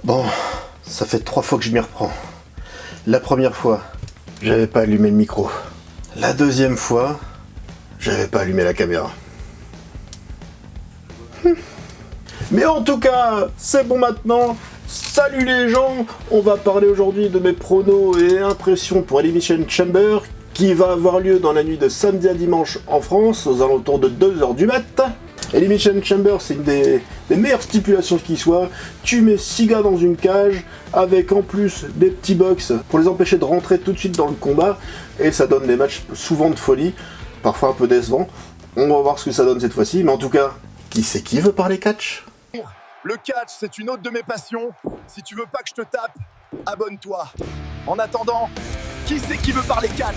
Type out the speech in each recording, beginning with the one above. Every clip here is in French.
Bon, ça fait 3 fois que je m'y reprends. La première fois, j'avais pas allumé le micro. La deuxième fois, j'avais pas allumé la caméra. Mais en tout cas, c'est bon maintenant. Salut les gens, on va parler aujourd'hui de mes pronos et impressions pour Elimination Chamber qui va avoir lieu dans la nuit de samedi à dimanche en France aux alentours de 2h du mat. Elimination Chamber, c'est une des meilleures stipulations qui soit. Tu mets 6 gars dans une cage avec en plus des petits box pour les empêcher de rentrer tout de suite dans le combat et ça donne des matchs souvent de folie, parfois un peu décevants. On va voir ce que ça donne cette fois-ci, mais en tout cas, qui c'est qui veut parler catch ? Le catch, c'est une autre de mes passions. Si tu veux pas que je te tape, abonne-toi. En attendant, qui c'est qui veut parler catch ?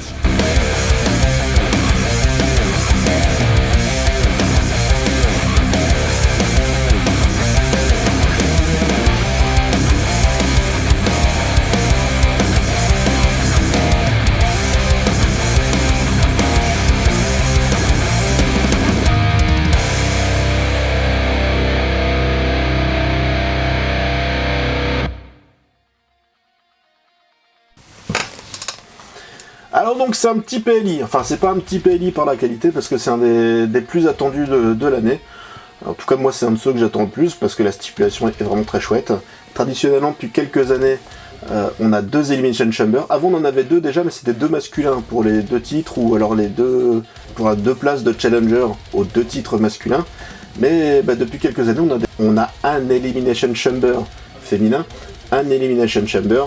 Alors donc c'est un petit PLI, enfin c'est pas un petit PLI par la qualité parce que c'est un des plus attendus de l'année. En tout cas moi c'est un de ceux que j'attends le plus parce que la stipulation est vraiment très chouette. Traditionnellement depuis quelques années on a 2 Elimination Chamber. Avant on en avait 2 déjà mais c'était 2 masculins pour les 2 titres ou alors pour 2 places de Challenger aux 2 titres masculins. Mais depuis quelques années on a un Elimination Chamber féminin, un Elimination Chamber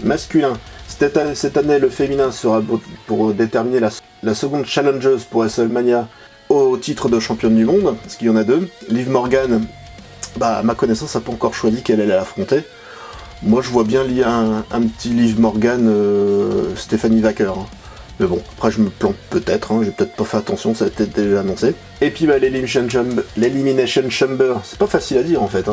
masculin. Cette année, le féminin sera pour déterminer la seconde challengeuse pour WrestleMania au titre de championne du monde, parce qu'il y en a 2. Liv Morgan, à ma connaissance, n'a pas encore choisi qu'elle allait l'affronter. Moi, je vois bien un petit Liv Morgan, Stephanie Wacker. Hein. Mais bon, après, je me plante peut-être, j'ai peut-être pas fait attention, ça a peut-être déjà annoncé. Et puis, l'Elimination Chamber, c'est pas facile à dire en fait.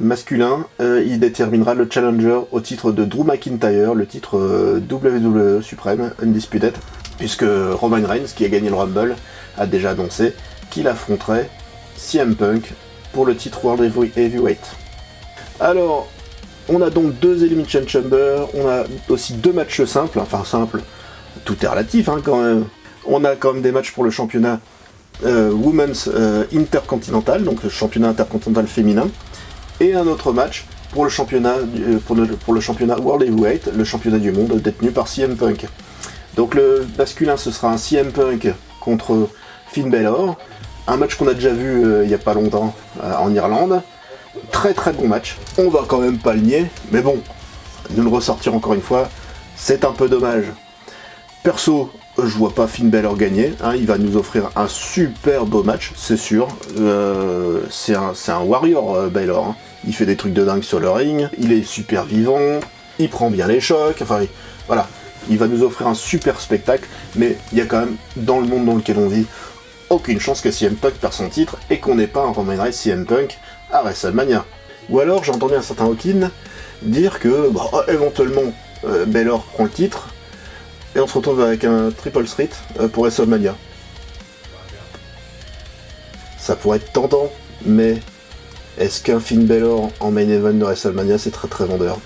Masculin, il déterminera le challenger au titre de Drew McIntyre, le titre WWE suprême, Undisputed, puisque Roman Reigns, qui a gagné le Rumble, a déjà annoncé qu'il affronterait CM Punk pour le titre World Heavyweight. Alors, on a donc 2 Elimination Chamber, on a aussi 2 matchs simples, enfin simples, tout est relatif quand même. On a quand même des matchs pour le championnat Women's Intercontinental, donc le championnat intercontinental féminin, et un autre match pour le championnat pour le championnat World Heavyweight, le championnat du monde détenu par CM Punk. Donc le masculin ce sera un CM Punk contre Finn Balor, un match qu'on a déjà vu il n'y a pas longtemps en Irlande. Très très bon match, on va quand même pas le nier, mais bon, de le ressortir encore une fois, c'est un peu dommage. Perso, je vois pas Finn Balor gagner, il va nous offrir un super beau match, c'est sûr. C'est un warrior Balor, il fait des trucs de dingue sur le ring, il est super vivant, il prend bien les chocs, enfin voilà, il va nous offrir un super spectacle, mais il y a quand même, dans le monde dans lequel on vit, aucune chance que CM Punk perd son titre et qu'on n'ait pas un Roman Reigns CM Punk à WrestleMania. Ou alors j'ai entendu un certain Hawkins dire que éventuellement Balor prend le titre, et on se retrouve avec un Triple Threat pour WrestleMania. Ça pourrait être tentant, mais est-ce qu'un Finn Balor en main event de WrestleMania c'est très très vendeur?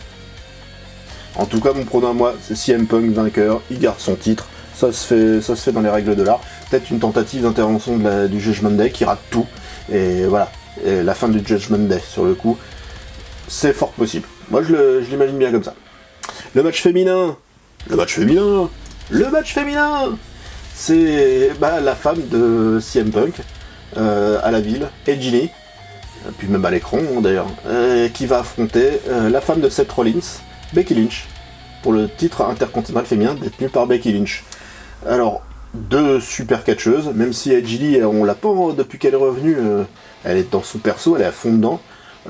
En tout cas mon pronom à moi c'est CM Punk vainqueur, il garde son titre, ça se fait dans les règles de l'art. Peut-être une tentative d'intervention du Judgment Day qui rate tout, et voilà, et la fin du Judgment Day sur le coup, c'est fort possible. Moi je l'imagine bien comme ça. Le match féminin, c'est la femme de CM Punk à la ville, Edgy Lee, puis même à l'écran d'ailleurs, qui va affronter la femme de Seth Rollins, Becky Lynch, pour le titre intercontinental féminin détenu par Becky Lynch. Alors, 2 super catcheuses, même si Edgy Lee, on l'a pas depuis qu'elle est revenue, elle est dans son perso, elle est à fond dedans.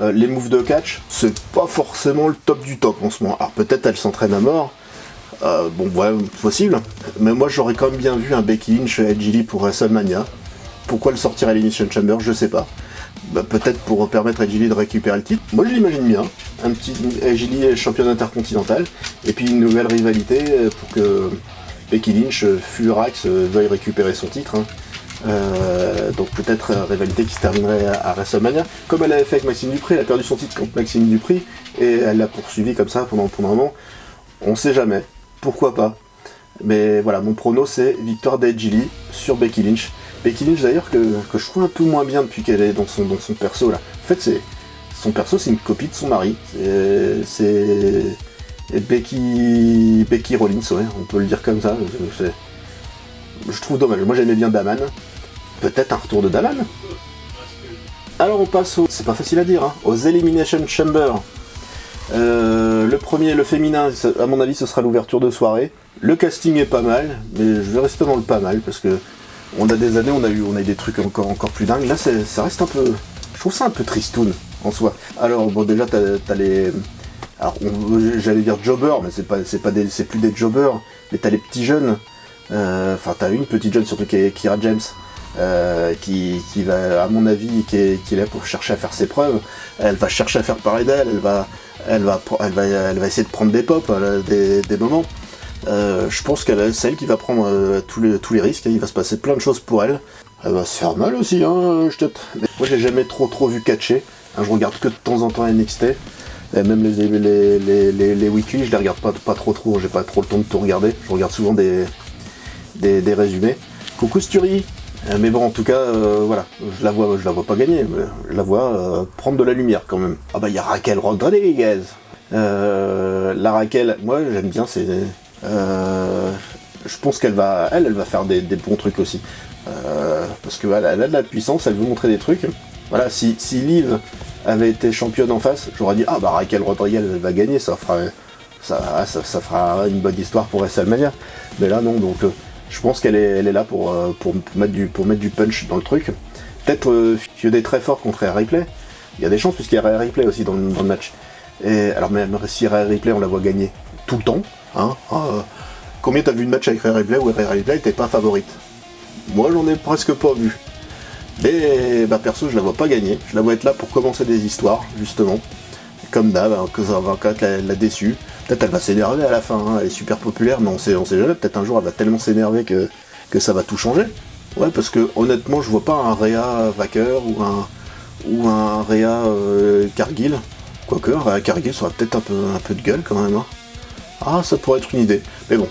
Les moves de catch, c'est pas forcément le top du top en ce moment. Alors peut-être elle s'entraîne à mort, possible, mais moi j'aurais quand même bien vu un Becky Lynch Edgy Lee pour WrestleMania. Pourquoi le sortir à l'Elimination Chamber, je sais pas. Peut-être pour permettre à Edgy Lee de récupérer le titre. Moi je l'imagine bien, un petit Edgy Lee champion intercontinental, et puis une nouvelle rivalité pour que Becky Lynch, Furax, veuille récupérer son titre. Donc peut-être rivalité qui se terminerait à WrestleMania, comme elle avait fait avec Maxime Dupri. Elle a perdu son titre contre Maxime Dupri et elle l'a poursuivi comme ça pendant un moment. On sait jamais, pourquoi pas. Mais voilà, mon prono c'est victoire d'Edgy Lee sur Becky Lynch. Becky Lynch d'ailleurs que je trouve un peu moins bien depuis qu'elle est dans son perso là. En fait son perso c'est une copie de son mari. C'est Becky Rollins, ouais, on peut le dire comme ça. Je trouve dommage. Moi j'aimais bien Daman. Peut-être un retour de Daman. Alors on passe c'est pas facile à dire, hein, aux Elimination Chamber. Le premier, le féminin, à mon avis ce sera l'ouverture de soirée. Le casting est pas mal, mais je vais rester dans le pas mal parce que on a des années, on a eu des trucs encore plus dingues. Là ça reste un peu, je trouve ça un peu tristoun en soi. Alors bon, déjà t'as les, alors j'allais dire jobbers, mais c'est plus des jobbers, mais t'as les petits jeunes. Enfin t'as une petite jeune surtout qui est Kira James. Qui va, à mon avis, qui est là pour chercher à faire ses preuves. Elle va chercher à faire pareil d'elle, elle va essayer de prendre des pops, des moments. Je pense qu'elle est celle qui va prendre tous les risques, il va se passer plein de choses pour elle. Elle va se faire mal aussi, hein, moi j'ai jamais trop vu catcher, hein, je regarde que de temps en temps NXT, et même les weekly, je les regarde pas trop, j'ai pas trop le temps de tout regarder, je regarde souvent des résumés. Coucou Sturi. Mais bon, en tout cas, voilà, je la vois pas gagner, mais je la vois prendre de la lumière quand même. Ah bah il y a Raquel Rodriguez. La Raquel, moi j'aime bien, je pense qu'elle va faire des bons trucs aussi, parce que elle a de la puissance, elle veut montrer des trucs. Voilà, si Liv avait été championne en face, j'aurais dit ah bah Raquel Rodriguez elle va gagner, ça fera une bonne histoire pour WrestleMania. Mais là non, donc je pense qu'elle est là pour mettre du punch dans le truc. Peut-être feuder très fort contre Rhea Ripley. Il y a des chances puisqu'il y a Rhea Ripley aussi dans le match. Et alors même si Rhea Ripley on la voit gagner tout le temps, hein, combien t'as vu de match avec Rhea Ripley où Rhea Ripley était pas favorite? Moi j'en ai presque pas vu. Mais bah perso je la vois pas gagner. Je la vois être là pour commencer des histoires justement. Comme d'hab, hein, que ça va quand la déçue. Peut-être elle va s'énerver à la fin, hein. Elle est super populaire, mais on sait jamais, peut-être un jour elle va tellement s'énerver que ça va tout changer. Ouais, parce que honnêtement, je vois pas un Rhea Vacker ou un Rhea Cargill. Quoique, Rhea Cargill, ça aurait peut-être un peu de gueule quand même. Hein. Ah, ça pourrait être une idée. Mais bon,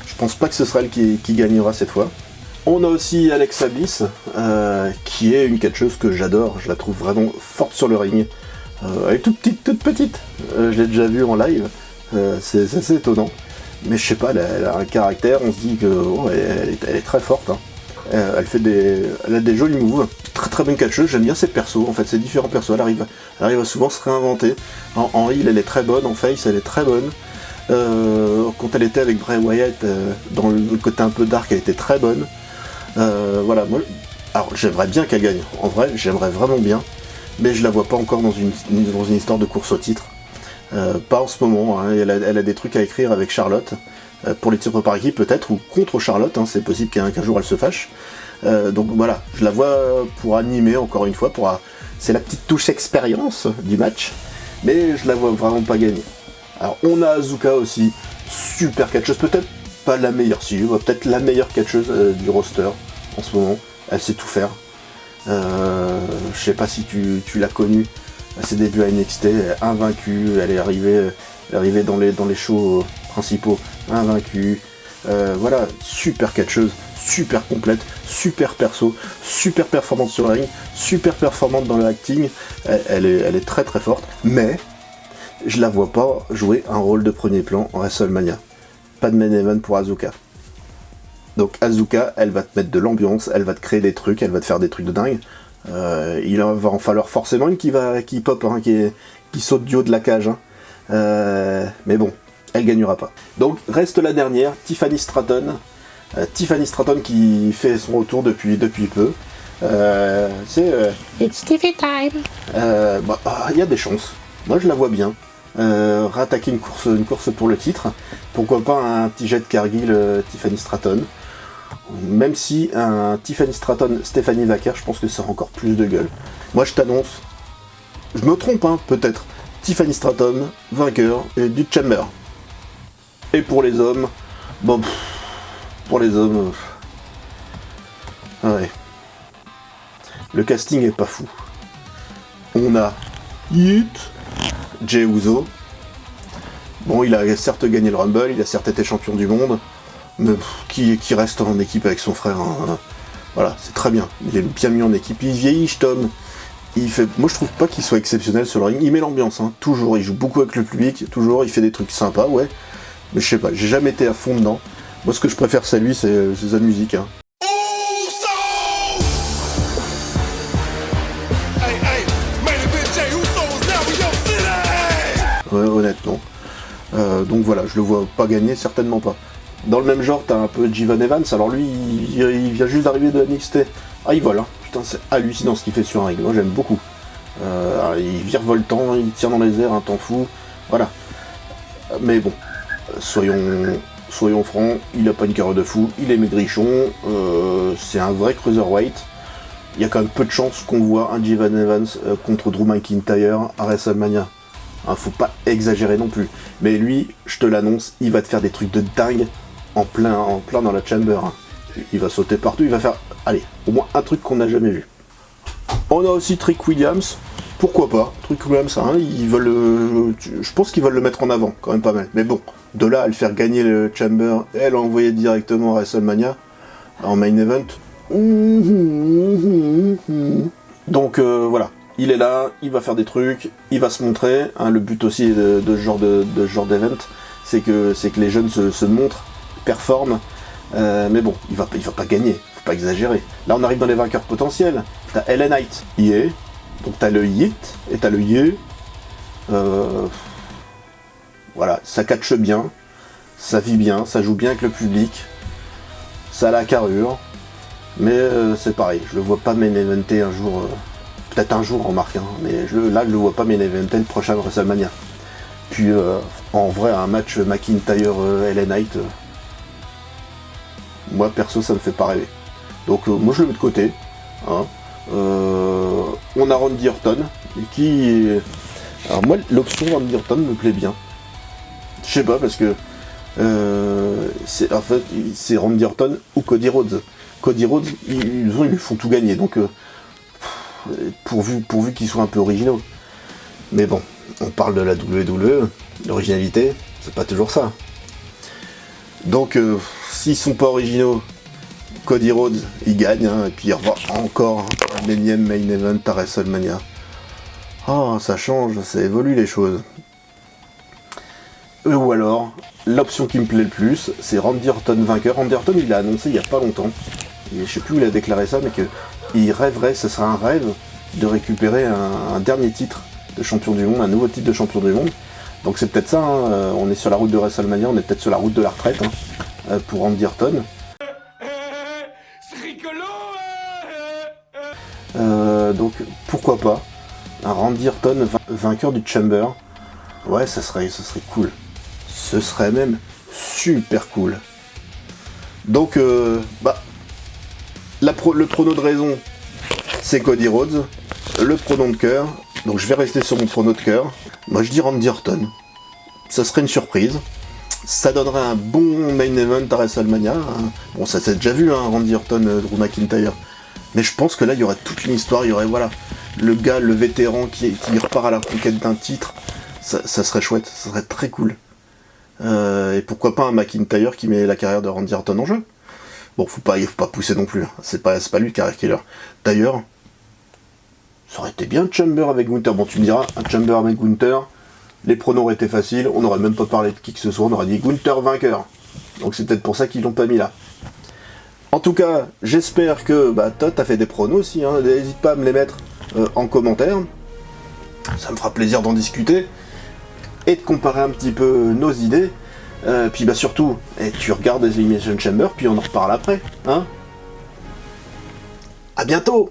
je pense pas que ce sera elle qui gagnera cette fois. On a aussi Alexa Bliss, qui est une catcheuse que j'adore, je la trouve vraiment forte sur le ring. Elle est toute petite, je l'ai déjà vue en live. C'est assez étonnant, mais je sais pas, elle a un caractère, on se dit que elle est très forte, hein. Elle a des jolis moves, très bonne catcheuse, j'aime bien ses persos, en fait, ses différents persos, elle arrive à souvent se réinventer. En heel elle est très bonne, en face elle est très bonne, quand elle était avec Bray Wyatt, dans le côté un peu dark, elle était très bonne. Voilà, moi, alors j'aimerais bien qu'elle gagne, en vrai, j'aimerais vraiment bien, mais je la vois pas encore dans une histoire de course au titre. Pas en ce moment, hein. Elle a des trucs à écrire avec Charlotte, pour les titres par équipe peut-être, ou contre Charlotte, hein. C'est possible qu'un jour elle se fâche. Donc voilà, je la vois pour animer encore une fois, c'est la petite touche expérience du match, mais je la vois vraiment pas gagner. Alors on a Asuka aussi, super catcheuse, peut-être pas la meilleure, si, peut-être la meilleure catcheuse du roster en ce moment, elle sait tout faire. Je sais pas si tu l'as connue. À ses débuts à NXT, invaincue, elle est arrivée dans les shows principaux, invaincue. Voilà, super catcheuse, super complète, super perso, super performante sur le ring, super performante dans le acting. Elle est très très forte, mais je la vois pas jouer un rôle de premier plan en WrestleMania. Pas de main event pour Asuka. Donc Asuka, elle va te mettre de l'ambiance, elle va te créer des trucs, elle va te faire des trucs de dingue. Il va en falloir forcément une qui pop, hein, qui saute du haut de la cage. Hein. Mais bon, elle gagnera pas. Donc reste la dernière, Tiffany Stratton. Tiffany Stratton qui fait son retour depuis peu. It's TV time. Y a des chances. Moi je la vois bien. Rattaquer une course pour le titre. Pourquoi pas un petit jet de Cargill Tiffany Stratton. Même si un Tiffany Stratton, Stephanie Vaquer, je pense que ça aura encore plus de gueule. Moi je t'annonce, je me trompe hein, peut-être, Tiffany Stratton, vainqueur du Chamber. Et pour les hommes, bon, pour les hommes, ouais, Le casting est pas fou. On a Hit, Jey Uso. Bon, il a certes gagné le Rumble, il a certes été champion du monde, mais qui reste en équipe avec son frère, hein. Voilà, c'est très bien. Il est bien mis en équipe. Il vieillit, Tom. Moi, je trouve pas qu'il soit exceptionnel sur le ring. Il met l'ambiance, hein, toujours. Il joue beaucoup avec le public, toujours. Il fait des trucs sympas, ouais. Mais je sais pas, j'ai jamais été à fond dedans. Moi, ce que je préfère, c'est lui, c'est sa musique, hein. Ouais, honnêtement. Donc voilà, je le vois pas gagner, certainement pas. Dans le même genre, t'as un peu Jivan Evans. Alors lui, il vient juste d'arriver de NXT. Ah, il vole, hein. Putain, c'est hallucinant ce qu'il fait sur un ring. Moi, j'aime beaucoup. Il virevoltant, il tire dans les airs, un temps fou. Voilà. Mais bon, soyons francs, il a pas une carrière de fou, il est maigrichon, c'est un vrai cruiserweight. Il y a quand même peu de chances qu'on voit un Jivan Evans contre Drew McIntyre à WrestleMania. Hein, faut pas exagérer non plus. Mais lui, je te l'annonce, il va te faire des trucs de dingue en plein dans la chamber. Hein. Il va sauter partout, il va faire, allez, au moins un truc qu'on n'a jamais vu. On a aussi Trick Williams. Pourquoi pas, Trick Williams, hein, je pense qu'ils veulent le mettre en avant, quand même pas mal. Mais bon, de là à le faire gagner le Chamber et l'envoyer directement à WrestleMania, en main event. Donc voilà, il est là, il va faire des trucs, il va se montrer. Hein, le but aussi de ce genre d'event, c'est que les jeunes se montrent, performent. Mais bon, il va pas gagner, faut pas exagérer. Là, on arrive dans les vainqueurs potentiels. T'as LA Knight, EA. Donc t'as le Hit et t'as le Ye. Voilà, ça catche bien, ça vit bien, ça joue bien avec le public, ça a la carrure, mais c'est pareil, je le vois pas main eventer un jour, peut-être un jour en marque, hein, mais là je le vois pas main eventer le prochain WrestleMania. Puis en vrai, un match McIntyre-LA Knight, moi perso ça me fait pas rêver. Donc moi je le mets de côté. Hein. On a Randy Orton qui... Alors moi l'option Randy Orton me plaît bien. Je sais pas parce que c'est Randy Orton ou Cody Rhodes. Cody Rhodes, ils lui font tout gagner, donc pourvu qu'ils soient un peu originaux. Mais bon, on parle de la WWE, l'originalité, c'est pas toujours ça. Donc s'ils sont pas originaux, Cody Rhodes, il gagne, hein, et puis il revoit encore un énième main event à WrestleMania. Oh, ça change, ça évolue les choses. Ou alors, l'option qui me plaît le plus, c'est Randy Orton vainqueur. Randy Orton, il l'a annoncé il y a pas longtemps. Et je sais plus où il a déclaré ça, mais qu'il rêverait, ce serait un rêve, de récupérer un dernier titre de champion du monde, un nouveau titre de champion du monde. Donc c'est peut-être ça, hein, on est sur la route de WrestleMania, on est peut-être sur la route de la retraite, hein, pour Randy Orton. Donc pourquoi pas un Randy Orton vainqueur du Chamber. Ouais, ça serait cool. Ce serait même super cool. Donc le prono de raison, c'est Cody Rhodes. Le prono de cœur, donc je vais rester sur mon prono de cœur. Moi je dis Randy Orton. Ça serait une surprise. Ça donnerait un bon main event à WrestleMania. Hein. Bon, ça s'est déjà vu, hein, Randy Orton, Drew McIntyre. Mais je pense que là, il y aurait toute une histoire. Il y aurait, voilà, le gars, le vétéran qui repart à la conquête d'un titre. Ça serait chouette, ça serait très cool. Et pourquoi pas un McIntyre qui met la carrière de Randy Orton en jeu. Bon, faut pas pousser non plus. Hein. C'est pas lui le carrière killer. D'ailleurs, ça aurait été bien un Chamber avec Gunther. Bon, tu me diras, un Chamber avec Gunther, les pronos auraient été faciles. On n'aurait même pas parlé de qui que ce soit. On aurait dit Gunther vainqueur. Donc c'est peut-être pour ça qu'ils l'ont pas mis là. En tout cas, j'espère que toi, t'as fait des pronos aussi. Hein. N'hésite pas à me les mettre en commentaire. Ça me fera plaisir d'en discuter et de comparer un petit peu nos idées. Puis surtout, tu regardes les Elimination Chamber, puis on en reparle après. Hein. À bientôt!